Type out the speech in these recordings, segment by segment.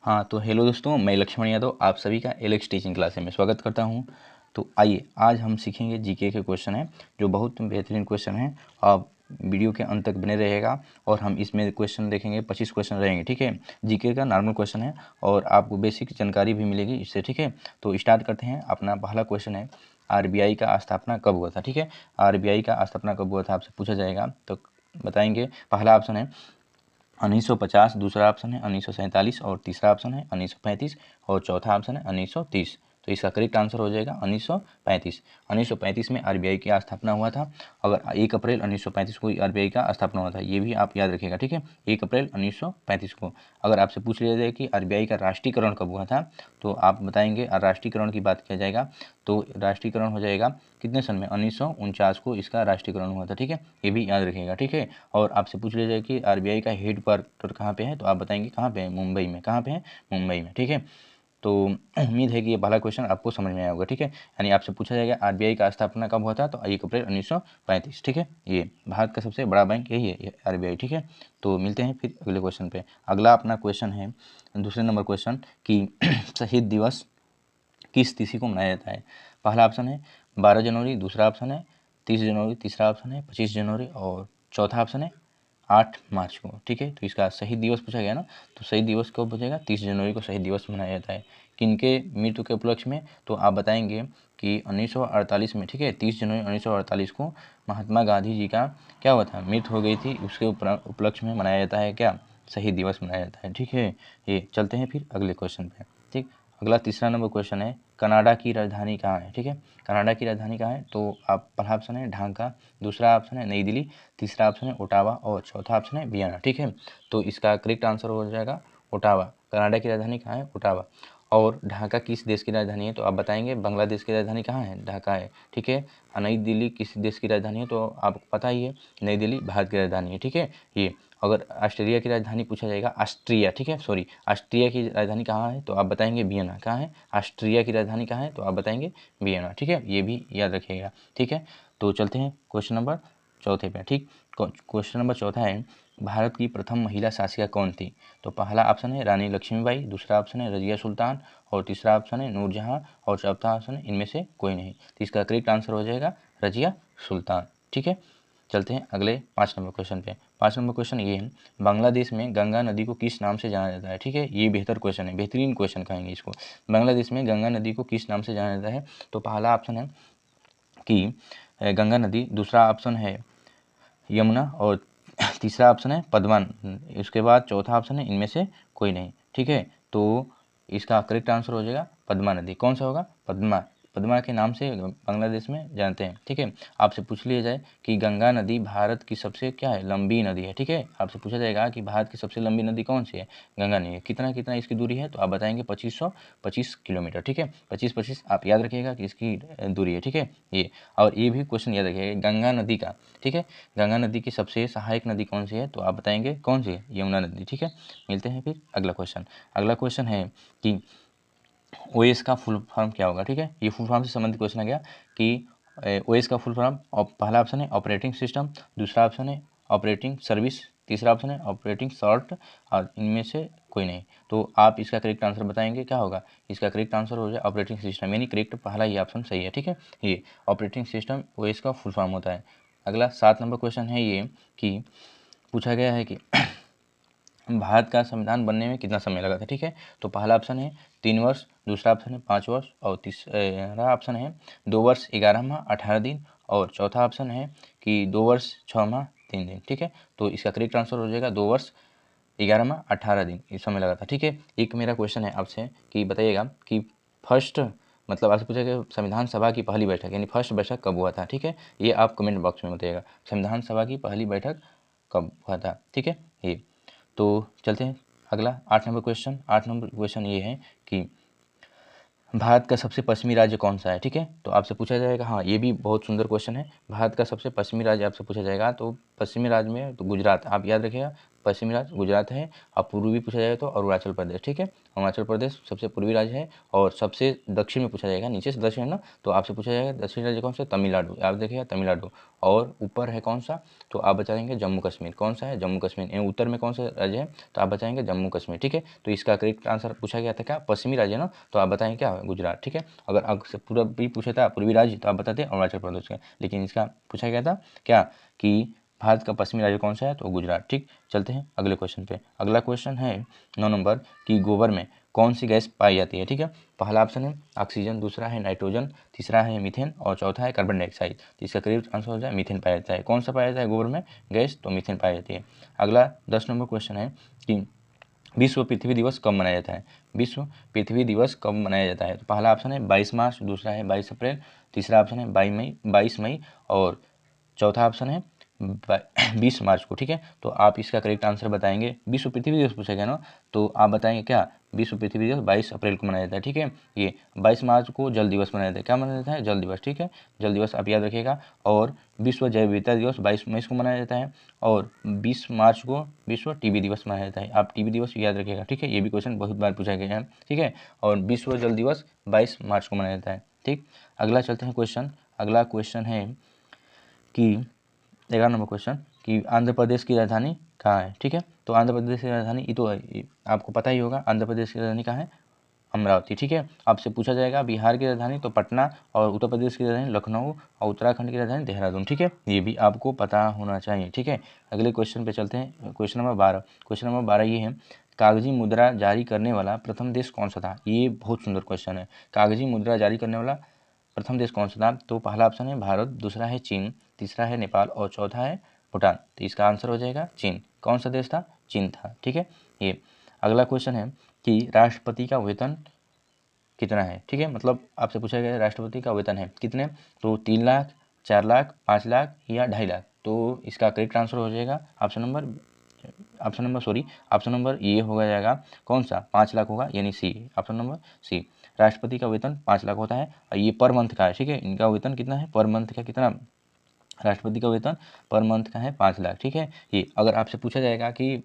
हाँ तो हेलो दोस्तों, मैं लक्ष्मण यादव आप सभी का एलेक्स टीचिंग क्लास में स्वागत करता हूँ। तो आइए आज हम सीखेंगे जीके के क्वेश्चन हैं जो बहुत बेहतरीन क्वेश्चन हैं। आप वीडियो के अंत तक बने रहेगा और हम इसमें क्वेश्चन देखेंगे। 25 क्वेश्चन रहेंगे, ठीक है। जीके का नॉर्मल क्वेश्चन है और आपको बेसिक जानकारी भी मिलेगी इससे, ठीक है। तो स्टार्ट करते हैं। अपना पहला क्वेश्चन है, आरबीआई का स्थापना कब हुआ था, ठीक है। आरबीआई का स्थापना कब हुआ था आपसे पूछा जाएगा तो बताएंगे। पहला ऑप्शन है 1950, दूसरा ऑप्शन है 1947 और तीसरा ऑप्शन है 1935 और चौथा ऑप्शन है 1930। तो इसका करेक्ट आंसर हो जाएगा 1935। 1935 में आरबीआई की स्थापना हुआ था। अगर 1 अप्रैल 1935 को आरबीआई का स्थापना हुआ था, ये भी आप याद रखिएगा, ठीक है। 1 अप्रैल 1935 को। अगर आपसे पूछ लिया जाए कि आरबीआई का राष्ट्रीयकरण कब हुआ था तो आप बताएंगे। राष्ट्रीयकरण की बात किया जाएगा तो राष्ट्रीयकरण हो जाएगा कितने सन में, 1949 को इसका राष्ट्रीयकरण हुआ था, ठीक है। ये भी याद रखिएगा, ठीक है। और आपसे पूछ लिया जाए कि आरबीआई का हेड क्वार्टर कहाँ पे है तो आप बताएंगे कहाँ पे है, मुंबई में। कहाँ पे है, मुंबई में, ठीक है। तो उम्मीद है कि ये पहला क्वेश्चन आपको समझ में आया होगा, ठीक है। यानी आपसे पूछा जाएगा आरबीआई का स्थापना कब हुआ था तो 1 अप्रैल 1935, ठीक है। ये भारत का सबसे बड़ा बैंक यही है, आरबीआई, ठीक है। तो मिलते हैं फिर अगले क्वेश्चन पे। अगला अपना क्वेश्चन है दूसरे नंबर क्वेश्चन कि शहीद दिवस किस तिथि को मनाया जाता है। पहला ऑप्शन है 12 जनवरी, दूसरा ऑप्शन है 30 जनवरी, तीसरा ऑप्शन है 25 जनवरी और चौथा ऑप्शन है 8 मार्च को, ठीक है। तो इसका शहीद दिवस पूछा गया ना, तो शहीद दिवस कब पूछेगा, 30 जनवरी को शहीद दिवस मनाया जाता है। किनके मृत्यु के उपलक्ष्य में तो आप बताएंगे कि 1948 में, ठीक है। 30 जनवरी 1948 को महात्मा गांधी जी का क्या हुआ था, मृत्यु हो गई थी, उसके उपलक्ष्य में मनाया जाता है क्या, शहीद दिवस मनाया जाता है, ठीक है। ये चलते हैं फिर अगले क्वेश्चन पे, ठीक। अगला तीसरा नंबर क्वेश्चन है कनाडा की राजधानी कहाँ है, ठीक है। कनाडा की राजधानी कहाँ है तो आप पहला ऑप्शन है ढाका, दूसरा ऑप्शन है नई दिल्ली, तीसरा ऑप्शन है ओटावा और चौथा ऑप्शन है वियना, ठीक है। तो इसका करेक्ट आंसर हो जाएगा ओटावा। कनाडा की राजधानी कहाँ है, ओटावा। और ढाका किस देश की राजधानी है तो आप बताएंगे बांग्लादेश की राजधानी कहाँ है, ढाका है, ठीक है। नई दिल्ली किस देश की राजधानी है तो आपको पता ही है, नई दिल्ली भारत की राजधानी है, ठीक है। ये अगर ऑस्ट्रेलिया की राजधानी पूछा जाएगा, ऑस्ट्रिया, ठीक है, सॉरी, ऑस्ट्रिया की राजधानी कहाँ है तो आप बताएंगे वियना। कहाँ है, ऑस्ट्रिया की राजधानी कहाँ है तो आप बताएंगे वियना, ठीक है। ये भी याद रखिएगा, ठीक है। तो चलते हैं क्वेश्चन नंबर चौथे पे, ठीक। क्वेश्चन नंबर चौथा है भारत की प्रथम महिला शासिका कौन थी तो पहला ऑप्शन है रानी लक्ष्मीबाई, दूसरा ऑप्शन है रजिया सुल्तान और तीसरा ऑप्शन है नूरजहां और चौथा ऑप्शन है इनमें से कोई नहीं। तो इसका करेक्ट आंसर हो जाएगा रजिया सुल्तान, ठीक है। चलते हैं अगले 5 नंबर क्वेश्चन पे। 5 नंबर क्वेश्चन ये है बांग्लादेश में गंगा नदी को किस नाम से जाना जाता है, ठीक है। ये बेहतर क्वेश्चन है, बेहतरीन क्वेश्चन कहेंगे इसको। बांग्लादेश में गंगा नदी को किस नाम से जाना जाता है तो पहला ऑप्शन है कि गंगा नदी, दूसरा ऑप्शन है यमुना और तीसरा ऑप्शन है पद्मा। उसके बाद चौथा ऑप्शन है इनमें से कोई नहीं, ठीक है। तो इसका करेक्ट आंसर हो जाएगा पद्मा नदी। कौन सा होगा, पद्मा। पद्मा के नाम से बांग्लादेश में जानते हैं, ठीक है। आपसे पूछ लिया जाए कि गंगा नदी भारत की सबसे क्या है, लंबी नदी है, ठीक है। आपसे पूछा जाएगा कि भारत की सबसे लंबी नदी कौन सी है, गंगा नदी है। कितना कितना इसकी दूरी है तो आप बताएंगे 2525 किलोमीटर, ठीक है। 2525 आप याद रखिएगा कि इसकी दूरी है, ठीक है। ये और ये भी क्वेश्चन याद रखिएगा गंगा नदी का, ठीक है। गंगा नदी की सबसे सहायक नदी कौन सी है तो आप बताएंगे कौन सी है, यमुना नदी, ठीक है। मिलते हैं फिर अगला क्वेश्चन। अगला क्वेश्चन है कि ओएस का फुल फॉर्म क्या होगा, ठीक है। ये फुल फॉर्म से संबंधित क्वेश्चन आ गया कि ओएस का फुल फॉर्म, पहला ऑप्शन है ऑपरेटिंग सिस्टम, दूसरा ऑप्शन है ऑपरेटिंग सर्विस, तीसरा ऑप्शन है ऑपरेटिंग सॉर्ट और इनमें से कोई नहीं। तो आप इसका करेक्ट आंसर बताएंगे क्या होगा। इसका करेक्ट आंसर हो जाए ऑपरेटिंग सिस्टम, यानी करेक्ट पहला ही ऑप्शन सही है, ठीक है। ये ऑपरेटिंग सिस्टम ओएस का फुल फॉर्म होता है। अगला 7 नंबर क्वेश्चन है ये कि पूछा गया है कि भारत का संविधान बनने में कितना समय लगा था, ठीक है। तो पहला ऑप्शन है 3 वर्ष, दूसरा ऑप्शन है 5 वर्ष और तीसरा ऑप्शन है 2 वर्ष 11 माह 18 दिन और चौथा ऑप्शन है कि 2 वर्ष 6 माह 3 दिन, ठीक है। तो इसका करेक्ट आंसर हो जाएगा 2 वर्ष 11 माह 18 दिन इस समय लगा था, ठीक है। एक मेरा क्वेश्चन है आपसे कि बताइएगा कि फर्स्ट, मतलब आपसे पूछा कि संविधान सभा की पहली बैठक यानी फर्स्ट बैठक कब हुआ था, ठीक है। ये आप कमेंट बॉक्स में बताइएगा संविधान सभा की पहली बैठक कब हुआ था, ठीक है। ये तो चलते हैं अगला 8 नंबर क्वेश्चन। 8 नंबर क्वेश्चन ये है कि भारत का सबसे पश्चिमी राज्य कौन सा है, ठीक है। तो आपसे पूछा जाएगा, हाँ ये भी बहुत सुंदर क्वेश्चन है, भारत का सबसे पश्चिमी राज्य आपसे पूछा जाएगा तो पश्चिमी राज्य में तो गुजरात, आप याद रखिएगा पश्चिमी राज्य गुजरात है, और पूर्वी पूछा जाए तो अरुणाचल प्रदेश। ठीक है, अरुणाचल प्रदेश सबसे पूर्वी राज्य है, और सबसे दक्षिण में पूछा जाएगा, नीचे से दक्षिण है ना, तो आपसे पूछा जाएगा दक्षिण राज्य कौन सा, तमिलनाडु, आप देखिएगा तमिलनाडु। और ऊपर है कौन सा, तो आप बताएंगे जम्मू कश्मीर, कौन सा है, जम्मू कश्मीर। उत्तर में कौन सा राज्य है, तो आप बताएंगे जम्मू कश्मीर। ठीक है, तो इसका करेक्ट आंसर पूछा गया था क्या, पश्चिमी राज्य ना, तो आप बताएंगे क्या, गुजरात। ठीक है, अगर आपसे पूर्वी पूछा था पूर्वी राज्य तो आप बताते अरुणाचल प्रदेश का, लेकिन इसका पूछा गया था क्या कि भारत का पश्चिमी राज्य कौन सा है, तो गुजरात। ठीक, चलते हैं अगले क्वेश्चन पे। अगला क्वेश्चन है 9 नंबर कि गोबर में कौन सी गैस पाई जाती है। ठीक है, पहला ऑप्शन है ऑक्सीजन, दूसरा है नाइट्रोजन, तीसरा है मीथेन, और चौथा है कार्बन डाइऑक्साइड। तो इसका करेक्ट आंसर हो जाए मीथेन पाया जाता है। कौन सा पाया जाता है गोबर में गैस, तो मीथेन पाई जाती है। अगला 10 नंबर क्वेश्चन है कि विश्व पृथ्वी दिवस कब मनाया जाता है। विश्व पृथ्वी दिवस कब मनाया जाता है, तो पहला ऑप्शन है 22 मार्च, दूसरा है 22 अप्रैल, तीसरा ऑप्शन है 22 मई, और चौथा ऑप्शन है 20 मार्च को। ठीक है, तो आप इसका करेक्ट आंसर बताएंगे। विश्व पृथ्वी दिवस पूछा गया ना, तो आप बताएंगे क्या, विश्व पृथ्वी दिवस 22 अप्रैल को मनाया जाता है। ठीक है, ये 22 मार्च को जल दिवस मनाया जाता है। क्या मनाया जाता है, जल दिवस। ठीक है, जल दिवस आप याद रखिएगा। और विश्व जैव विविधता दिवस 22 मई को मनाया जाता है, और 20 मार्च को विश्व टीबी दिवस मनाया जाता है। आप टीबी दिवस याद रखिएगा। ठीक है, ये भी क्वेश्चन बहुत बार पूछा गया है। ठीक है, और विश्व जल दिवस 22 मार्च को मनाया जाता है। ठीक, अगला चलते हैं क्वेश्चन। अगला क्वेश्चन है कि 11 नंबर क्वेश्चन कि आंध्र प्रदेश की राजधानी कहाँ है। ठीक है, तो आंध्र प्रदेश की राजधानी ये तो आपको पता ही होगा, आंध्र प्रदेश की राजधानी कहाँ है, अमरावती। ठीक है, आपसे पूछा जाएगा बिहार की राजधानी तो पटना, और उत्तर प्रदेश की राजधानी लखनऊ, और उत्तराखंड की राजधानी देहरादून। ठीक है, ये भी आपको पता होना चाहिए। ठीक है, अगले क्वेश्चन पे चलते हैं। Question number 12। क्वेश्चन नंबर 12 ये है, कागजी मुद्रा जारी करने वाला प्रथम देश कौन सा था। ये बहुत सुंदर क्वेश्चन है। कागजी मुद्रा जारी करने वाला प्रथम देश कौन सा था, तो पहला ऑप्शन है भारत, दूसरा है चीन, तीसरा है नेपाल, और चौथा है भूटान। तो इसका आंसर हो जाएगा चीन। कौन सा देश था, चीन था। ठीक है, ये अगला क्वेश्चन है कि राष्ट्रपति का वेतन कितना है। ठीक है, मतलब आपसे पूछा गया राष्ट्रपति का वेतन है कितने, तो 3 लाख, 4 लाख, 5 लाख या 2.5 लाख। तो इसका करेक्ट आंसर हो जाएगा ऑप्शन नंबर ये हो जाएगा कौन सा, 5 लाख होगा, यानी सी, ऑप्शन नंबर सी। राष्ट्रपति का वेतन 5 लाख होता है, और ये पर मंथ का है। ठीक है, इनका वेतन कितना है, पर मंथ का कितना, राष्ट्रपति का वेतन पर मंथ का है 5 लाख। ठीक है, ये अगर आपसे पूछा जाएगा कि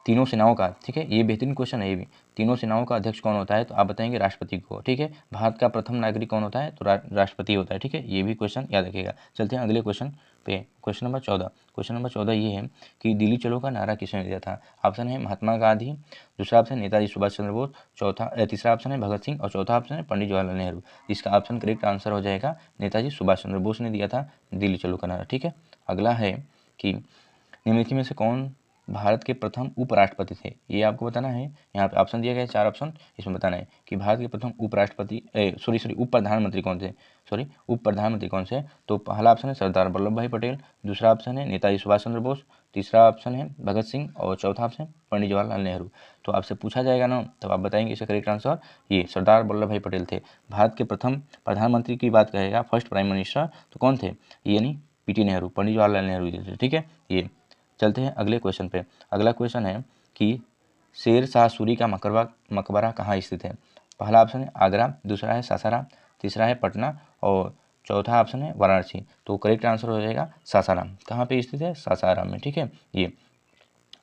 तीनों सेनाओं का, ठीक है, ये बेहतरीन क्वेश्चन है ये भी, तीनों सेनाओं का अध्यक्ष कौन होता है, तो आप बताएंगे राष्ट्रपति को। ठीक है, भारत का प्रथम नागरिक कौन होता है, तो राष्ट्रपति होता है। ठीक है, ये भी क्वेश्चन याद रखिएगा। चलते हैं अगले क्वेश्चन पे। Question number 14। क्वेश्चन नंबर 14 ये है कि दिल्ली चलो का नारा किसने दिया था। ऑप्शन है महात्मा गांधी, दूसरा ऑप्शन नेताजी सुभाष चंद्र बोस, तीसरा ऑप्शन है भगत सिंह, और चौथा ऑप्शन है पंडित जवाहरलाल नेहरू। इसका ऑप्शन करेक्ट आंसर हो जाएगा नेताजी सुभाष चंद्र बोस ने दिया था दिल्ली चलो का नारा। ठीक है, अगला है कि निम्नलिखित में से कौन भारत के प्रथम उपराष्ट्रपति थे। ये आपको बताना है। यहाँ पे ऑप्शन दिया गया है 4 ऑप्शन, इसमें बताना है कि भारत के प्रथम उपराष्ट्रपति उप प्रधानमंत्री कौन थे, उप प्रधानमंत्री कौन से। तो पहला ऑप्शन है सरदार वल्लभ भाई पटेल, दूसरा ऑप्शन है नेताजी सुभाष चंद्र बोस, तीसरा ऑप्शन है भगत सिंह, और चौथा ऑप्शन पंडित जवाहरलाल नेहरू। तो आपसे पूछा जाएगा ना, तब आप बताएंगे इसका करेक्ट आंसर ये सरदार वल्लभ भाई पटेल थे। भारत के प्रथम प्रधानमंत्री की बात करेगा, फर्स्ट प्राइम मिनिस्टर, तो कौन थे, यानी पीटी नेहरू, पंडित जवाहरलाल नेहरू जी थे। ठीक है, ये चलते हैं अगले क्वेश्चन पे। अगला क्वेश्चन है कि शेर शाह सूरी का मकबरा कहाँ स्थित है। पहला ऑप्शन है आगरा, दूसरा है सासाराम, तीसरा है पटना, और चौथा ऑप्शन है वाराणसी। तो करेक्ट आंसर हो जाएगा सासाराम। कहाँ पे स्थित है, सासाराम में। ठीक है, ये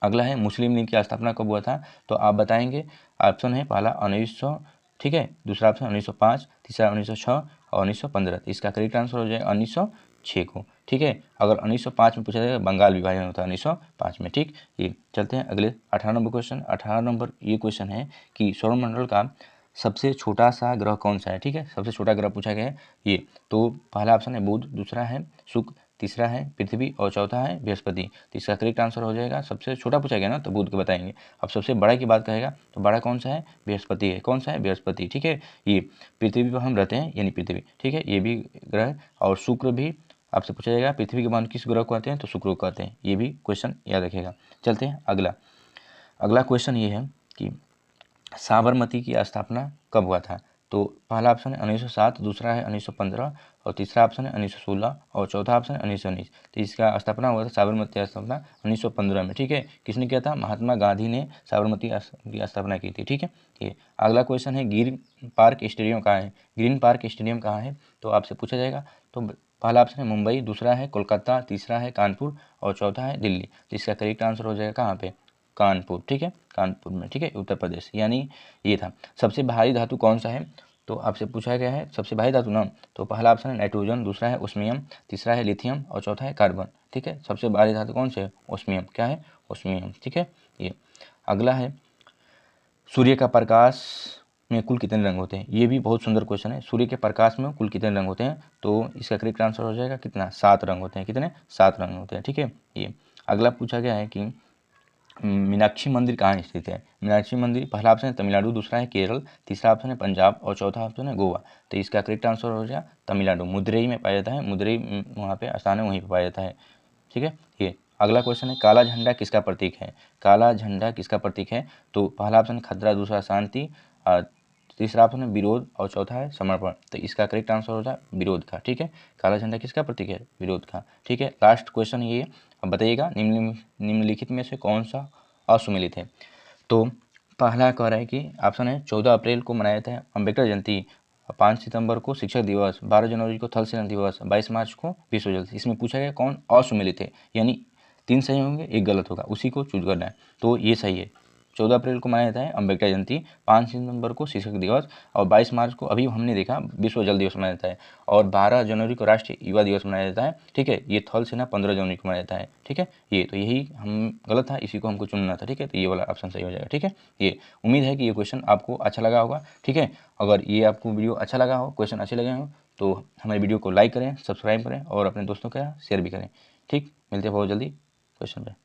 अगला है मुस्लिम लीग की स्थापना कब हुआ था, तो आप बताएंगे। ऑप्शन है पहला 1900, ठीक है, दूसरा ऑप्शन 1905, तीसरा 1906, और 1915। तो इसका करेक्ट आंसर हो जाएगा 1906 को। ठीक है, अगर 1905 में पूछा जाएगा बंगाल विभाजन होता है 1905 में। ठीक, ये चलते हैं अगले 18 नंबर क्वेश्चन। 18 नंबर ये क्वेश्चन है कि सौरमंडल का सबसे छोटा सा ग्रह कौन सा है। ठीक है, सबसे छोटा ग्रह पूछा गया है ये। तो पहला ऑप्शन है बुध, दूसरा है शुक्र, तीसरा है पृथ्वी, और चौथा है बृहस्पति। तो इसका करेक्ट आंसर हो जाएगा, सबसे छोटा पूछा गया ना तो बुध को बताएंगे। अब सबसे बड़ा की बात कहेगा तो बड़ा कौन सा है, बृहस्पति है। कौन सा है, बृहस्पति। ठीक है, ये पृथ्वी पर हम रहते हैं यानी पृथ्वी। ठीक है, ये भी ग्रह, और शुक्र भी आपसे पूछा जाएगा पृथ्वी के बाद किस ग्रह को कहते हैं, तो शुक्र को कहते हैं। ये भी क्वेश्चन याद रखेगा। चलते हैं अगला क्वेश्चन ये है कि साबरमती की स्थापना कब हुआ था। तो पहला ऑप्शन है 1907, दूसरा है 1915, और तीसरा ऑप्शन है 1916, और चौथा ऑप्शन है 1919। तो इसका स्थापना हुआ था साबरमती स्थापना 1915 में। ठीक है, किसने किया था, महात्मा गांधी ने साबरमती की स्थापना की थी। ठीक है, ये अगला क्वेश्चन है ग्रीन पार्क स्टेडियम कहाँ है। ग्रीन पार्क स्टेडियम कहाँ है, तो आपसे पूछा जाएगा। तो पहला ऑप्शन है मुंबई, दूसरा है कोलकाता, तीसरा है कानपुर, और चौथा है दिल्ली। तो इसका करेक्ट आंसर हो जाएगा कहाँ पे, कानपुर, ठीक है, कानपुर में, ठीक है, उत्तर प्रदेश, यानी ये था। सबसे भारी धातु कौन सा है, तो आपसे पूछा गया है सबसे भारी धातु ना, तो पहला ऑप्शन है नाइट्रोजन, दूसरा है ओस्मियम, तीसरा है लिथियम और चौथा है कार्बन, ठीक है। सबसे भारी धातु कौन से है, ओस्मियम, क्या है, ओस्मियम, ठीक है। ये अगला है सूर्य का प्रकाश में कुल कितने रंग होते हैं, ये भी बहुत सुंदर क्वेश्चन है। सूर्य के प्रकाश में कुल कितने रंग होते हैं, तो इसका करेक्ट आंसर हो जाएगा कितना, 7 रंग होते हैं, कितने, 7 रंग होते हैं, ठीक है। ये अगला पूछा गया है कि मीनाक्षी मंदिर कहाँ स्थित है। मीनाक्षी मंदिर पहला ऑप्शन है तमिलनाडु, दूसरा है केरल, तीसरा ऑप्शन है पंजाब और चौथा ऑप्शन है गोवा। तो इसका करेक्ट आंसर हो जाएगा तमिलनाडु, मदुरई में पाया जाता है, मदुरई वहाँ पे स्थान है, वहीं पर पाया जाता है, ठीक है। ये अगला क्वेश्चन है काला झंडा किसका प्रतीक है। काला झंडा किसका प्रतीक है, तो पहला ऑप्शन है खतरा, दूसरा शांति, तीसरा ऑप्शन है विरोध और चौथा है समर्पण। तो इसका करेक्ट आंसर हो जाए विरोध का, ठीक है। काला झंडा किसका प्रतीक है, विरोध का, ठीक है। लास्ट क्वेश्चन ये, अब बताइएगा निम्नलिखित में से कौन सा असुमेलित है। तो पहला कह रहा है कि ऑप्शन है 14 अप्रैल को मनाया जाता है अम्बेडकर जयंती, 5 सितंबर को शिक्षक दिवस, 12 जनवरी को थल सेना दिवस, 22 मार्च को विश्व जल दिवस। इसमें पूछा गया कौन असुमेलित है, यानी 3 सही होंगे, 1 गलत होगा, उसी को चूज करना है। तो ये सही है, 14 अप्रैल को मनाया जाता है अम्बेडकर जयंती, 5 सितंबर को शिक्षक दिवस और 22 मार्च को अभी हमने देखा विश्व जल दिवस मनाया जाता है, और 12 जनवरी को राष्ट्रीय युवा दिवस मनाया जाता है, ठीक है। ये थल सेना 15 जनवरी को मनाया जाता है, ठीक है। ये तो यही हम गलत था, इसी को हमको चुनना था, ठीक है। तो ये वाला ऑप्शन सही हो जाएगा, ठीक है। ये उम्मीद है कि ये क्वेश्चन आपको अच्छा लगा होगा, ठीक है। अगर ये आपको वीडियो अच्छा लगा हो, क्वेश्चन अच्छे लगे हो, तो हमारे वीडियो को लाइक करें, सब्सक्राइब करें और अपने दोस्तों के साथ शेयर भी करें, ठीक। मिलते हैं बहुत जल्दी क्वेश्चन पे।